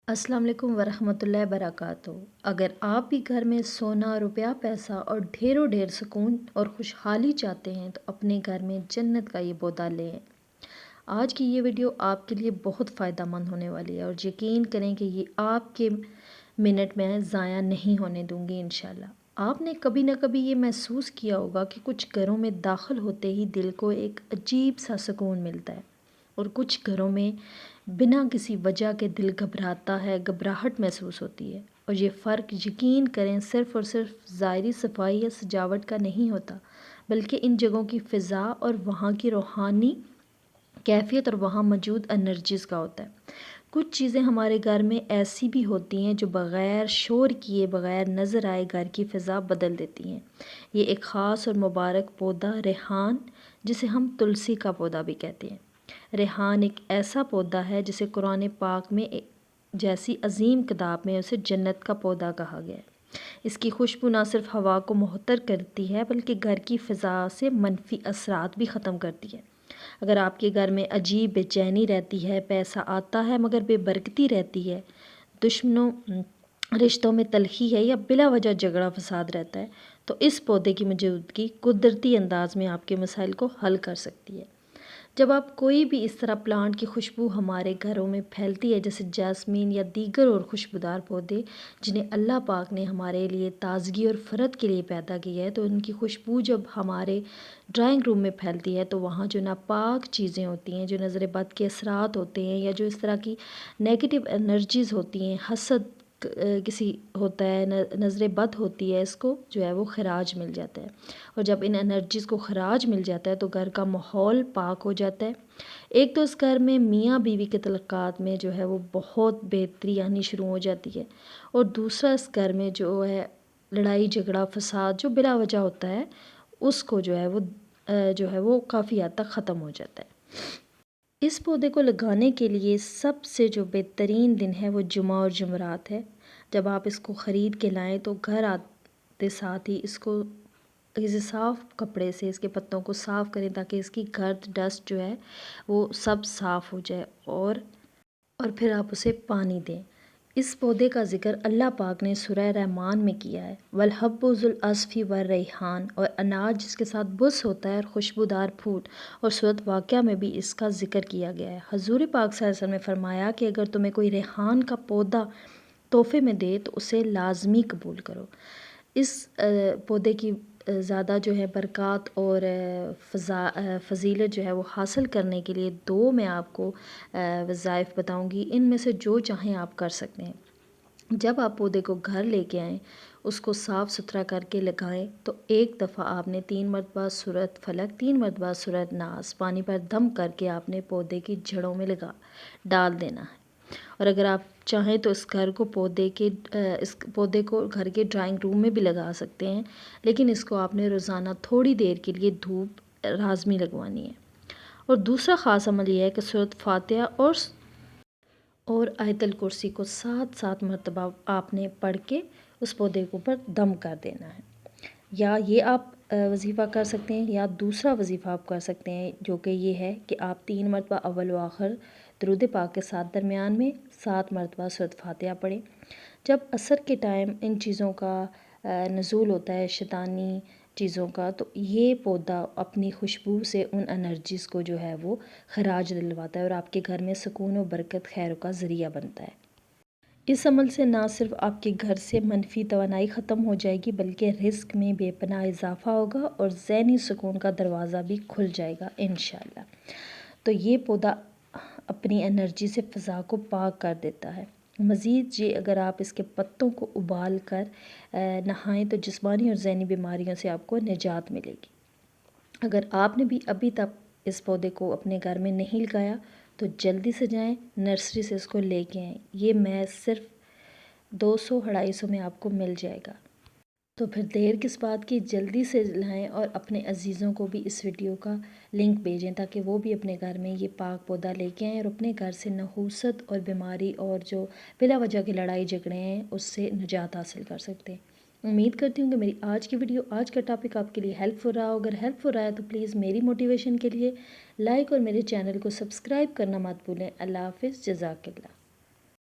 السلام علیکم ورحمۃ اللہ وبرکاتہ۔ اگر آپ بھی گھر میں سونا، روپیہ، پیسہ اور ڈھیروں ڈھیر سکون اور خوشحالی چاہتے ہیں تو اپنے گھر میں جنت کا یہ پودا لیں۔ آج کی یہ ویڈیو آپ کے لیے بہت فائدہ مند ہونے والی ہے اور یقین کریں کہ یہ آپ کے منٹ میں ضائع نہیں ہونے دوں گی انشاءاللہ۔ آپ نے کبھی نہ کبھی یہ محسوس کیا ہوگا کہ کچھ گھروں میں داخل ہوتے ہی دل کو ایک عجیب سا سکون ملتا ہے اور کچھ گھروں میں بنا کسی وجہ کے دل گھبراتا ہے، گھبراہٹ محسوس ہوتی ہے، اور یہ فرق یقین کریں صرف اور صرف ظاہری صفائی یا سجاوٹ کا نہیں ہوتا، بلکہ ان جگہوں کی فضا اور وہاں کی روحانی کیفیت اور وہاں موجود انرجیز کا ہوتا ہے۔ کچھ چیزیں ہمارے گھر میں ایسی بھی ہوتی ہیں جو بغیر شور کیے، بغیر نظر آئے گھر کی فضا بدل دیتی ہیں۔ یہ ایک خاص اور مبارک پودا ریحان، جسے ہم تلسی کا پودا بھی کہتے ہیں۔ ریحان ایک ایسا پودا ہے جسے قرآن پاک میں جیسی عظیم کتاب میں اسے جنت کا پودا کہا گیا ہے۔ اس کی خوشبو نہ صرف ہوا کو معطر کرتی ہے بلکہ گھر کی فضا سے منفی اثرات بھی ختم کرتی ہے۔ اگر آپ کے گھر میں عجیب بے چینی رہتی ہے، پیسہ آتا ہے مگر بے برکتی رہتی ہے، دشمنوں رشتوں میں تلخی ہے یا بلا وجہ جھگڑا فساد رہتا ہے، تو اس پودے کی موجودگی قدرتی انداز میں آپ کے مسائل کو حل کر سکتی ہے۔ جب آپ کوئی بھی اس طرح پلانٹ کی خوشبو ہمارے گھروں میں پھیلتی ہے، جیسے جاسمین یا دیگر اور خوشبودار پودے جنہیں اللہ پاک نے ہمارے لیے تازگی اور فرد کے لیے پیدا کیا ہے، تو ان کی خوشبو جب ہمارے ڈرائنگ روم میں پھیلتی ہے تو وہاں جو ناپاک چیزیں ہوتی ہیں، جو نظر بد کے اثرات ہوتے ہیں یا جو اس طرح کی نیگیٹو انرجیز ہوتی ہیں، حسد کسی ہوتا ہے، نظر بد ہوتی ہے، اس کو جو ہے وہ خراج مل جاتا ہے، اور جب ان انرجیز کو خراج مل جاتا ہے تو گھر کا ماحول پاک ہو جاتا ہے۔ ایک تو اس گھر میں میاں بیوی کے تعلقات میں جو ہے وہ بہت بہتری آنی شروع ہو جاتی ہے، اور دوسرا اس گھر میں جو ہے لڑائی جھگڑا فساد جو بلا وجہ ہوتا ہے، اس کو جو ہے وہ کافی حد تک ختم ہو جاتا ہے۔ اس پودے کو لگانے کے لیے سب سے جو بہترین دن ہے وہ جمعہ اور جمعرات ہے۔ جب آپ اس کو خرید کے لائیں تو گھر آتے ساتھ ہی اس کو کسی صاف کپڑے سے اس کے پتوں کو صاف کریں تاکہ اس کی گرد ڈسٹ جو ہے وہ سب صاف ہو جائے، اور پھر آپ اسے پانی دیں۔ اس پودے کا ذکر اللہ پاک نے سورہ رحمان میں کیا ہے، وَالْحَبُّ ذُو الْعَصْفِ وَالرَّیحان، اور اناج جس کے ساتھ بس ہوتا ہے اور خوشبودار پھول، اور سورۃ واقعہ میں بھی اس کا ذکر کیا گیا ہے۔ حضور پاک صلی اللہ علیہ وسلم نے فرمایا کہ اگر تمہیں کوئی ریحان کا پودا تحفے میں دے تو اسے لازمی قبول کرو۔ اس پودے کی زیادہ جو ہے برکات اور فضیلت جو ہے وہ حاصل کرنے کے لیے دو میں آپ کو وظائف بتاؤں گی، ان میں سے جو چاہیں آپ کر سکتے ہیں۔ جب آپ پودے کو گھر لے کے آئیں، اس کو صاف ستھرا کر کے لگائیں تو ایک دفعہ آپ نے 3 مرتبہ سورۃ فلق، 3 مرتبہ سورۃ ناس پانی پر دم کر کے آپ نے پودے کی جڑوں میں ڈال دینا ہے۔ اور اگر آپ چاہیں تو اس پودے کو گھر کے ڈرائنگ روم میں بھی لگا سکتے ہیں، لیکن اس کو آپ نے روزانہ تھوڑی دیر کے لیے دھوپ لازمی لگوانی ہے۔ اور دوسرا خاص عمل یہ ہے کہ سورۃ فاتحہ اور آیت الکرسی کو 7 مرتبہ آپ نے پڑھ کے اس پودے کے اوپر دم کر دینا ہے۔ یا یہ آپ وظیفہ کر سکتے ہیں، یا دوسرا وظیفہ آپ کر سکتے ہیں جو کہ یہ ہے کہ آپ 3 مرتبہ اول و آخر درود پاک کے ساتھ درمیان میں 7 مرتبہ سورۃ فاتحہ پڑھیں۔ جب عصر کے ٹائم ان چیزوں کا نزول ہوتا ہے، شیطانی چیزوں کا، تو یہ پودا اپنی خوشبو سے ان انرجیز کو جو ہے وہ خراج دلواتا ہے اور آپ کے گھر میں سکون و برکت خیر کا ذریعہ بنتا ہے۔ اس عمل سے نہ صرف آپ کے گھر سے منفی توانائی ختم ہو جائے گی بلکہ رزق میں بے پناہ اضافہ ہوگا اور ذہنی سکون کا دروازہ بھی کھل جائے گا انشاءاللہ۔ تو یہ پودا اپنی انرجی سے فضا کو پاک کر دیتا ہے۔ مزید یہ اگر آپ اس کے پتوں کو ابال کر نہائیں تو جسمانی اور ذہنی بیماریوں سے آپ کو نجات ملے گی۔ اگر آپ نے بھی ابھی تک اس پودے کو اپنے گھر میں نہیں لگایا تو جلدی سے جائیں نرسری سے اس کو لے کے آئیں، یہ محض صرف 200-250 میں آپ کو مل جائے گا۔ تو پھر دیر کس بات کی، جلدی سے لائیں اور اپنے عزیزوں کو بھی اس ویڈیو کا لنک بھیجیں تاکہ وہ بھی اپنے گھر میں یہ پاک پودا لے کے آئیں اور اپنے گھر سے نحوست اور بیماری اور جو بلا وجہ کی لڑائی جھگڑے ہیں اس سے نجات حاصل کر سکتے ہیں۔ امید کرتی ہوں کہ میری آج کی ویڈیو، آج کا ٹاپک آپ کے لیے ہیلپ فل رہا ہو۔ اگر ہیلپ فل رہا ہے تو پلیز میری موٹیویشن کے لیے لائک اور میرے چینل کو سبسکرائب کرنا مت بھولیں۔ اللہ حافظ، جزاک اللہ۔